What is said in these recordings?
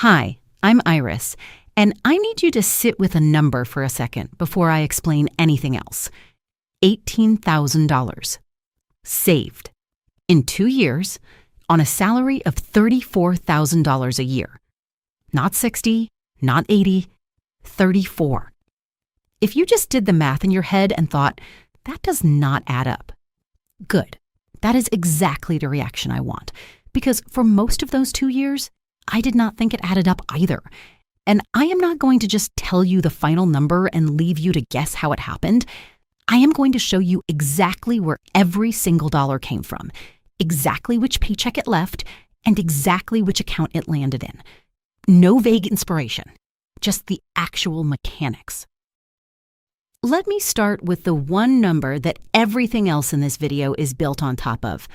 Hi, I'm Iris, and I need you to sit with a number for a second before I explain anything else. $18,000. Saved. In 2 years, on a salary of $34,000 a year. Not 60, not 80, 34. If you just did the math in your head and thought, that does not add up. Good. That is exactly the reaction I want, because for most of those 2 years, I did not think it added up either. And I am not going to just tell you the final number and leave you to guess how it happened. I am going to show you exactly where every single dollar came from, exactly which paycheck it left, and exactly which account it landed in. No vague inspiration, just the actual mechanics. Let me start with the one number that everything else in this video is built on top of.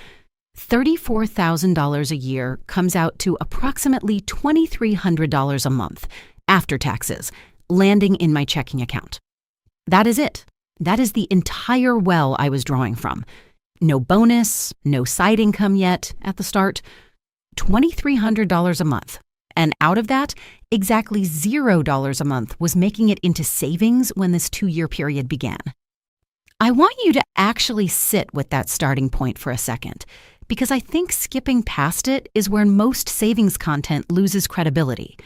$34,000 a year comes out to approximately $2,300 a month, after taxes, landing in my checking account. That is it. That is the entire well I was drawing from. No bonus, no side income yet at the start. $2,300 a month. And out of that, exactly $0 a month was making it into savings when this 2-year period began. I want you to actually sit with that starting point for a second, because I think skipping past it is where most savings content loses credibility.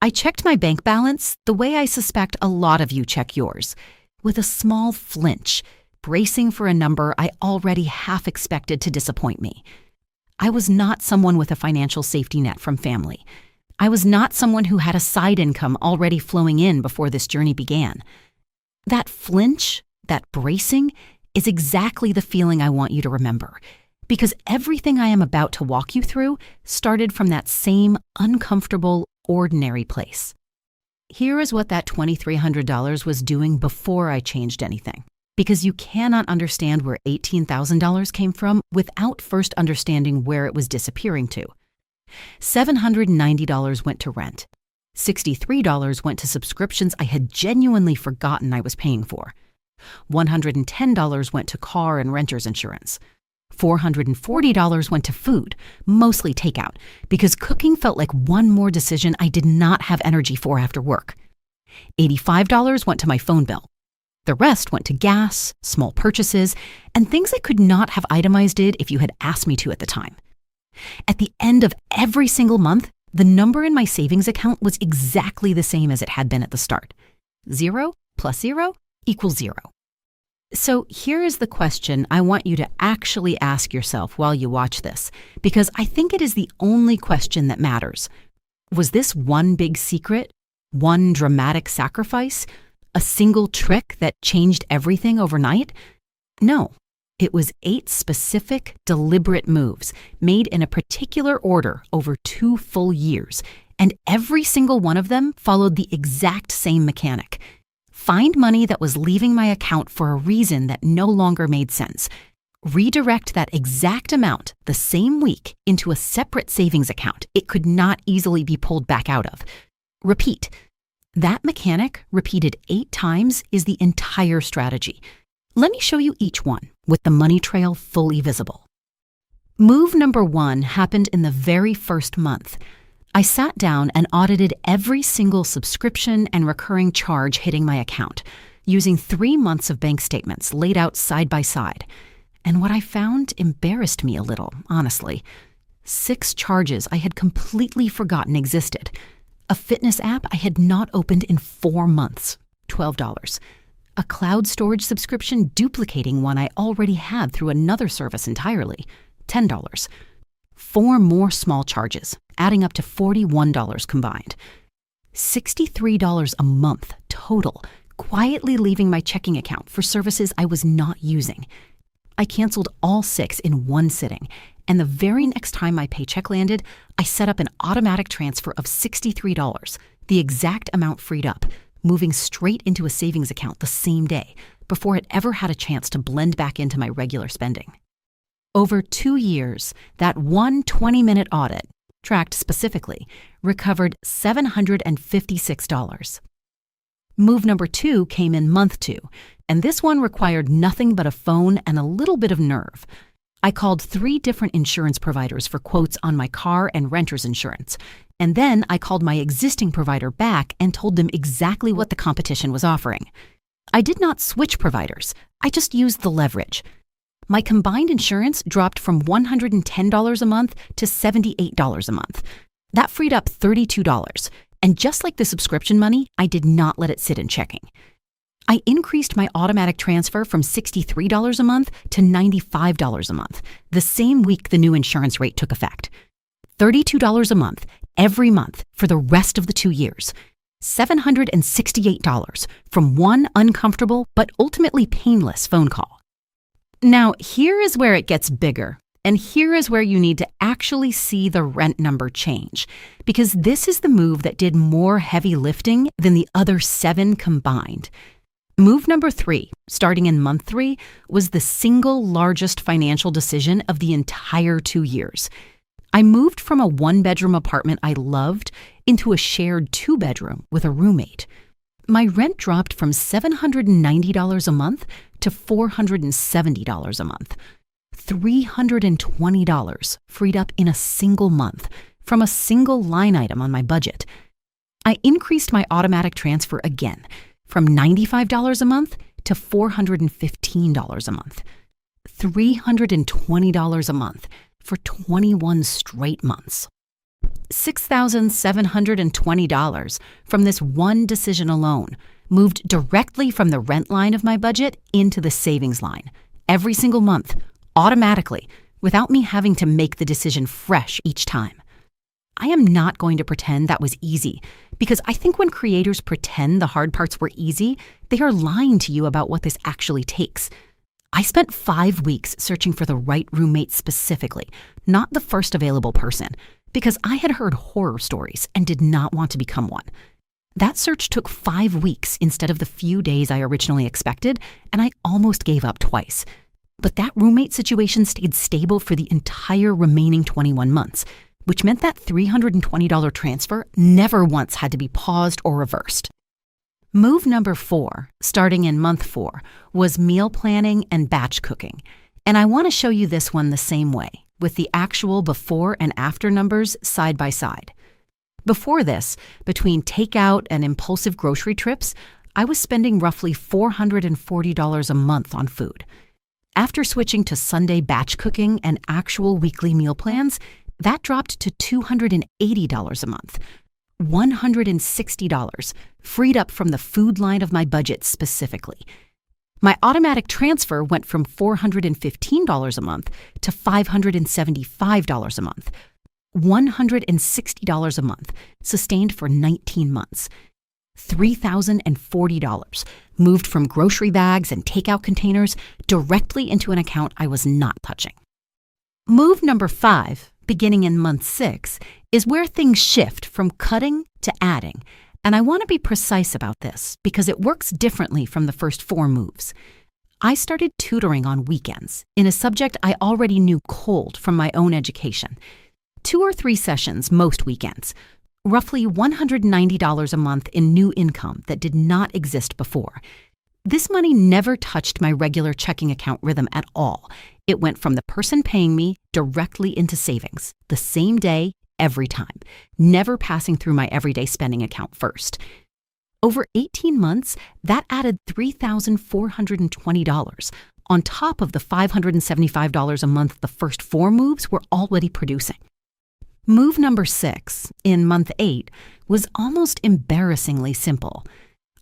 I checked my bank balance the way I suspect a lot of you check yours, with a small flinch, bracing for a number I already half expected to disappoint me. I was not someone with a financial safety net from family. I was not someone who had a side income already flowing in before this journey began. That flinch, that bracing, is exactly the feeling I want you to remember, because everything I am about to walk you through started from that same uncomfortable, ordinary place. Here is what that $2,300 was doing before I changed anything, because you cannot understand where $18,000 came from without first understanding where it was disappearing to. $790 went to rent. $63 went to subscriptions I had genuinely forgotten I was paying for. $110 went to car and renter's insurance. $440 went to food, mostly takeout, because cooking felt like one more decision I did not have energy for after work. $85 went to my phone bill. The rest went to gas, small purchases, and things I could not have itemized if you had asked me to at the time. At the end of every single month, the number in my savings account was exactly the same as it had been at the start. 0 plus 0 equals 0. So here is the question I want you to actually ask yourself while you watch this, because I think it is the only question that matters. Was this one big secret, one dramatic sacrifice, a single trick that changed everything overnight? No, it was 8 specific, deliberate moves made in a particular order over 2 full years, and every single one of them followed the exact same mechanic. Find money that was leaving my account for a reason that no longer made sense. Redirect that exact amount the same week into a separate savings account it could not easily be pulled back out of. Repeat. That mechanic, repeated 8 times, is the entire strategy. Let me show you each one, with the money trail fully visible. Move number 1 happened in the very first month. I sat down and audited every single subscription and recurring charge hitting my account, using 3 months of bank statements laid out side by side. And what I found embarrassed me a little, honestly. 6 charges I had completely forgotten existed. A fitness app I had not opened in 4 months, $12. A cloud storage subscription duplicating one I already had through another service entirely, $10. 4 more small charges, adding up to $41 combined. $63 a month total, quietly leaving my checking account for services I was not using. I canceled all 6 in one sitting, and the very next time my paycheck landed, I set up an automatic transfer of $63, the exact amount freed up, moving straight into a savings account the same day, before it ever had a chance to blend back into my regular spending. Over 2 years, that one 20-minute audit, tracked specifically, recovered $756. Move number 2 came in month 2, and this one required nothing but a phone and a little bit of nerve. I called 3 different insurance providers for quotes on my car and renter's insurance, And then I called my existing provider back and told them exactly what the competition was offering. I did not switch providers. I just used the leverage. My combined insurance dropped from $110 a month to $78 a month. That freed up $32. And just like the subscription money, I did not let it sit in checking. I increased my automatic transfer from $63 a month to $95 a month, the same week the new insurance rate took effect. $32 a month, every month, for the rest of the 2 years. $768 from one uncomfortable but ultimately painless phone call. Now, here is where it gets bigger, and here is where you need to actually see the rent number change, because this is the move that did more heavy lifting than the other 7 combined. Move number 3, starting in month 3, was the single largest financial decision of the entire 2 years. I moved from a 1-bedroom apartment I loved into a shared 2-bedroom with a roommate. My rent dropped from $790 a month to $470 a month. $320 freed up in a single month from a single line item on my budget. I increased my automatic transfer again from $95 a month to $415 a month. $320 a month for 21 straight months. $6,720 from this one decision alone moved directly from the rent line of my budget into the savings line, every single month, automatically, without me having to make the decision fresh each time. I am not going to pretend that was easy, because I think when creators pretend the hard parts were easy, they are lying to you about what this actually takes. I spent 5 weeks searching for the right roommate specifically, not the first available person, because I had heard horror stories and did not want to become one. That search took 5 weeks instead of the few days I originally expected, and I almost gave up twice. But that roommate situation stayed stable for the entire remaining 21 months, which meant that $320 transfer never once had to be paused or reversed. Move number 4, starting in month 4, was meal planning and batch cooking. And I want to show you this one the same way, with the actual before and after numbers side by side. Before this, between takeout and impulsive grocery trips, I was spending roughly $440 a month on food. After switching to Sunday batch cooking and actual weekly meal plans, that dropped to $280 a month. $160 freed up from the food line of my budget specifically. My automatic transfer went from $415 a month to $575 a month. $160 a month, sustained for 19 months. $3,040 moved from grocery bags and takeout containers directly into an account I was not touching. Move number 5, beginning in month 6, is where things shift from cutting to adding, and I want to be precise about this because it works differently from the first 4 moves. I started tutoring on weekends in a subject I already knew cold from my own education. 2 or 3 sessions most weekends, roughly $190 a month in new income that did not exist before. This money never touched my regular checking account rhythm at all. It went from the person paying me directly into savings, the same day, every time, never passing through my everyday spending account first. Over 18 months, that added $3,420 on top of the $575 a month the first 4 moves were already producing. Move number 6, in month 8, was almost embarrassingly simple.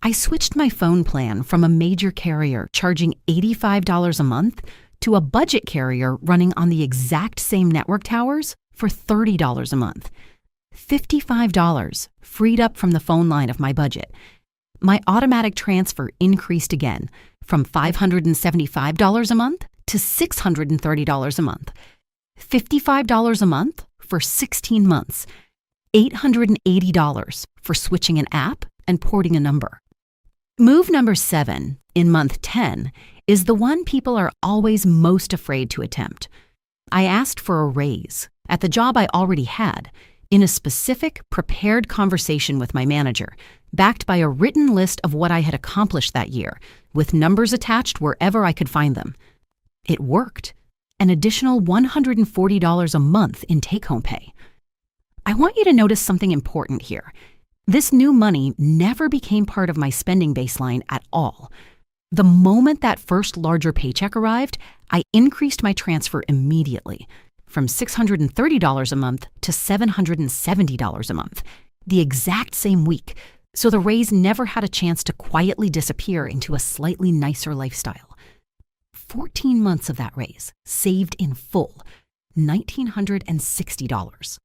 I switched my phone plan from a major carrier charging $85 a month to a budget carrier running on the exact same network towers for $30 a month. $55 freed up from the phone line of my budget. My automatic transfer increased again from $575 a month to $630 a month. $55 a month for 16 months. $880 for switching an app and porting a number. Move number 7, in month 10, is the one people are always most afraid to attempt. I asked for a raise at the job I already had in a specific, prepared conversation with my manager, backed by a written list of what I had accomplished that year, with numbers attached wherever I could find them. It worked. An additional $140 a month in take-home pay. I want you to notice something important here. This new money never became part of my spending baseline at all. The moment that first larger paycheck arrived, I increased my transfer immediately, from $630 a month to $770 a month, the exact same week, so the raise never had a chance to quietly disappear into a slightly nicer lifestyle. 14 months of that raise, saved in full, $1,960.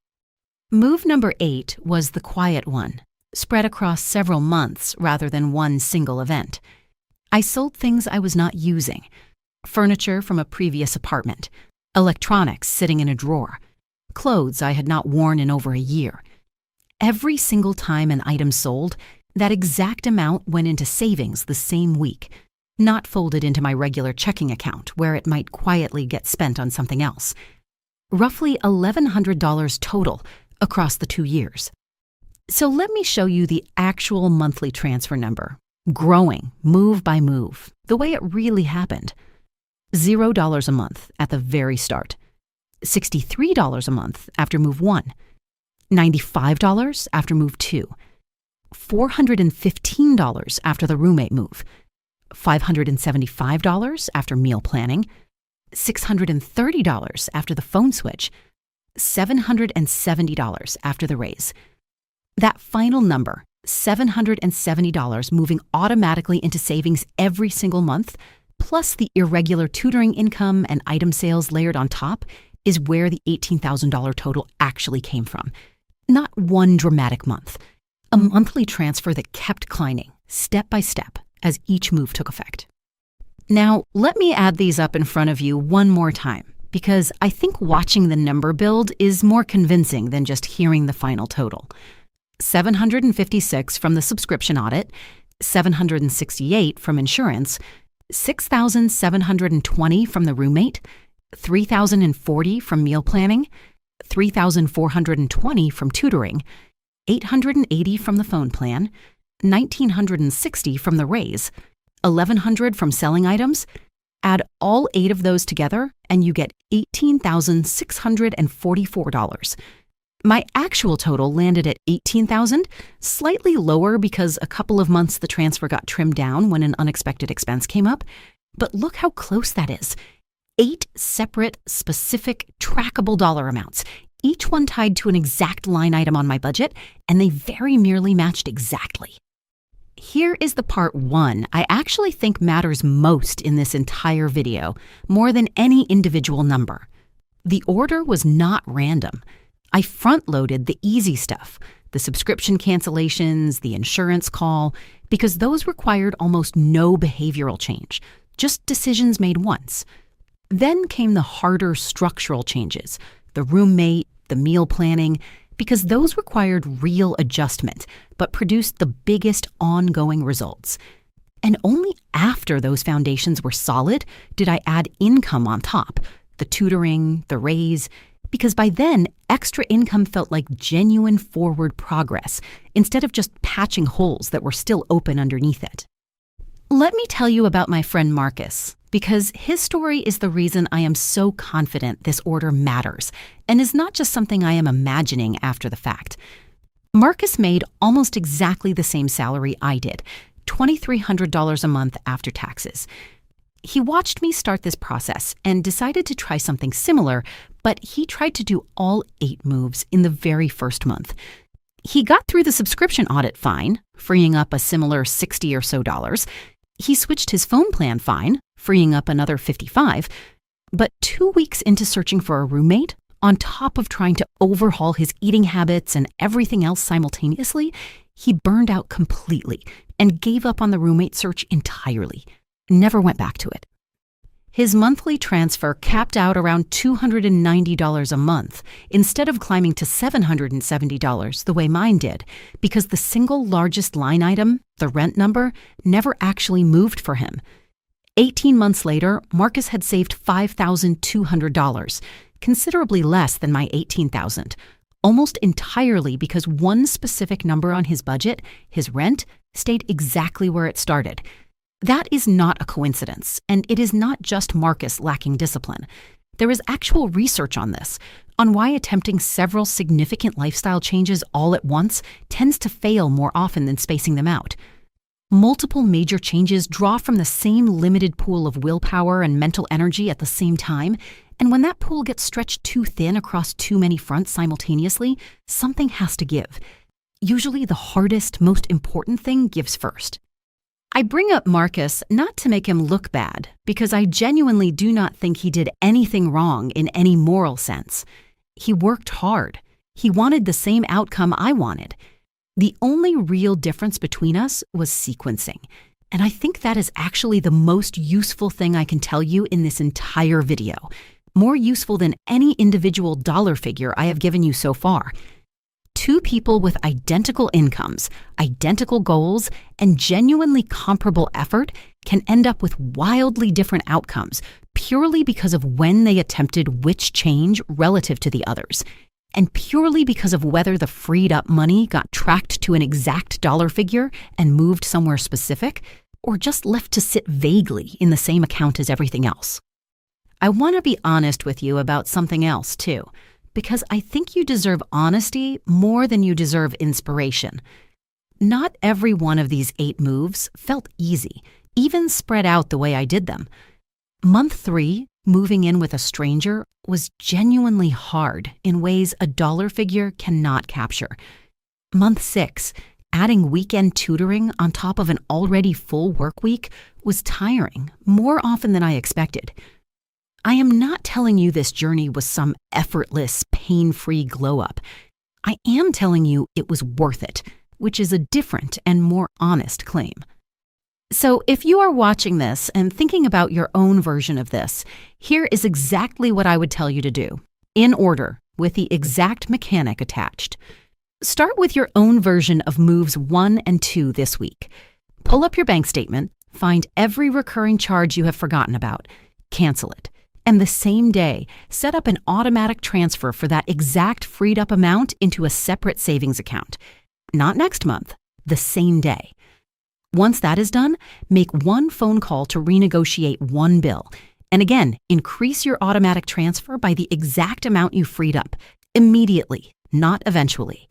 Move number 8 was the quiet one, spread across several months rather than one single event. I sold things I was not using, furniture from a previous apartment, electronics sitting in a drawer, clothes I had not worn in over a year. Every single time an item sold, that exact amount went into savings the same week, not folded into my regular checking account where it might quietly get spent on something else. Roughly $1,100 total across the 2 years. So let me show you the actual monthly transfer number, growing move by move, the way it really happened. $0 a month at the very start, $63 a month after move 1, $95 after move 2, $415 after the roommate move, $575 after meal planning, $630 after the phone switch, $770 after the raise. That final number, $770 moving automatically into savings every single month, plus the irregular tutoring income and item sales layered on top, is where the $18,000 total actually came from. Not one dramatic month. A monthly transfer that kept climbing, step by step, as each move took effect. Now, let me add these up in front of you one more time, because I think watching the number build is more convincing than just hearing the final total. 756 from the subscription audit, 768 from insurance, 6,720 from the roommate, 3,040 from meal planning, 3,420 from tutoring, 880 from the phone plan, 1,960 from the raise, 1,100 from selling items. Add all 8 of those together and you get $18,644. My actual total landed at $18,000, slightly lower because a couple of months the transfer got trimmed down when an unexpected expense came up. But look how close that is. 8 separate, specific, trackable dollar amounts, each one tied to an exact line item on my budget, and they very nearly matched exactly. Here is the part 1 I actually think matters most in this entire video, more than any individual number. The order was not random. I front-loaded the easy stuff, the subscription cancellations, the insurance call, because those required almost no behavioral change, just decisions made once. Then came the harder structural changes, the roommate, the meal planning, because those required real adjustment, but produced the biggest ongoing results. And only after those foundations were solid did I add income on top, the tutoring, the raise, because by then, extra income felt like genuine forward progress, instead of just patching holes that were still open underneath it. Let me tell you about my friend Marcus, because his story is the reason I am so confident this order matters, and is not just something I am imagining after the fact. Marcus made almost exactly the same salary I did, $2,300 a month after taxes. He watched me start this process and decided to try something similar, but he tried to do all 8 moves in the very first month. He got through the subscription audit fine, freeing up a similar $60 or so. He switched his phone plan fine, freeing up another $55. But 2 weeks into searching for a roommate, on top of trying to overhaul his eating habits and everything else simultaneously, he burned out completely and gave up on the roommate search entirely. Never went back to it. His monthly transfer capped out around $290 a month, instead of climbing to $770 the way mine did, because the single largest line item, the rent number, never actually moved for him. 18 months later, Marcus had saved $5,200, considerably less than my $18,000, almost entirely because one specific number on his budget, his rent, stayed exactly where it started. That is not a coincidence, and it is not just Marcus lacking discipline. There is actual research on this, on why attempting several significant lifestyle changes all at once tends to fail more often than spacing them out. Multiple major changes draw from the same limited pool of willpower and mental energy at the same time, and when that pool gets stretched too thin across too many fronts simultaneously, something has to give. Usually the hardest, most important thing gives first. I bring up Marcus not to make him look bad, because I genuinely do not think he did anything wrong in any moral sense. He worked hard. He wanted the same outcome I wanted. The only real difference between us was sequencing, and I think that is actually the most useful thing I can tell you in this entire video, more useful than any individual dollar figure I have given you so far. Two people with identical incomes, identical goals, and genuinely comparable effort can end up with wildly different outcomes purely because of when they attempted which change relative to the others, and purely because of whether the freed up money got tracked to an exact dollar figure and moved somewhere specific, or just left to sit vaguely in the same account as everything else. I want to be honest with you about something else, too, because I think you deserve honesty more than you deserve inspiration. Not every one of these 8 moves felt easy, even spread out the way I did them. Month 3, moving in with a stranger, was genuinely hard in ways a dollar figure cannot capture. Month 6, adding weekend tutoring on top of an already full work week was tiring, more often than I expected. I am not telling you this journey was some effortless, pain-free glow-up. I am telling you it was worth it, which is a different and more honest claim. So if you are watching this and thinking about your own version of this, here is exactly what I would tell you to do, in order, with the exact mechanic attached. Start with your own version of moves 1 and 2 this week. Pull up your bank statement, find every recurring charge you have forgotten about, cancel it, and the same day, set up an automatic transfer for that exact freed up amount into a separate savings account. Not next month, the same day. Once that is done, make one phone call to renegotiate one bill. And again, increase your automatic transfer by the exact amount you freed up, immediately, not eventually.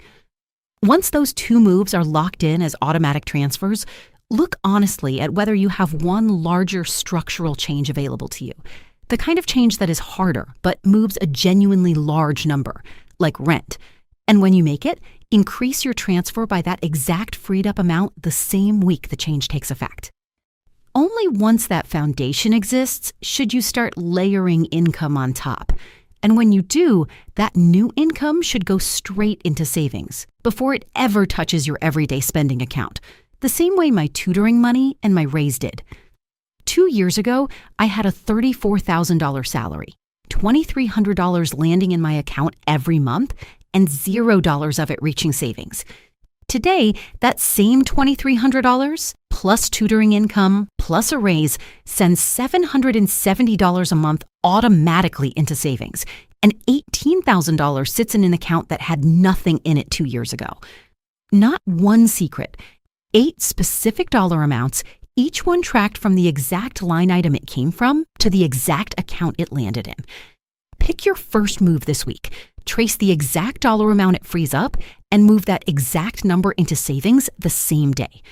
Once those 2 moves are locked in as automatic transfers, look honestly at whether you have one larger structural change available to you. The kind of change that is harder, but moves a genuinely large number, like rent. And when you make it, increase your transfer by that exact freed up amount the same week the change takes effect. Only once that foundation exists should you start layering income on top. And when you do, that new income should go straight into savings before it ever touches your everyday spending account, the same way my tutoring money and my raise did. 2 years ago, I had a $34,000 salary, $2,300 landing in my account every month, and $0 of it reaching savings. Today, that same $2,300 plus tutoring income plus a raise sends $770 a month automatically into savings, and $18,000 sits in an account that had nothing in it 2 years ago. Not one secret, 8 specific dollar amounts, each one tracked from the exact line item it came from to the exact account it landed in. Pick your first move this week. Trace the exact dollar amount it frees up and move that exact number into savings the same day.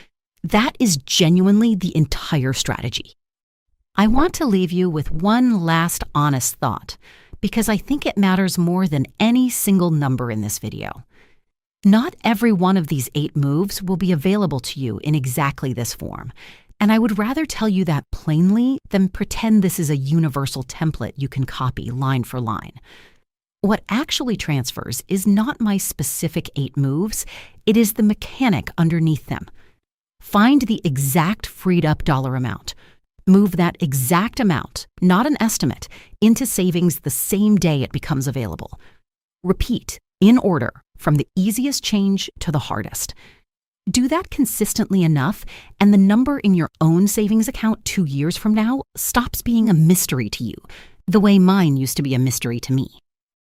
That is genuinely the entire strategy. I want to leave you with one last honest thought, because I think it matters more than any single number in this video. Not every one of these 8 moves will be available to you in exactly this form, and I would rather tell you that plainly than pretend this is a universal template you can copy line for line. What actually transfers is not my specific 8 moves, it is the mechanic underneath them. Find the exact freed up dollar amount. Move that exact amount, not an estimate, into savings the same day it becomes available. Repeat, in order, from the easiest change to the hardest. Do that consistently enough, and the number in your own savings account 2 years from now stops being a mystery to you, the way mine used to be a mystery to me.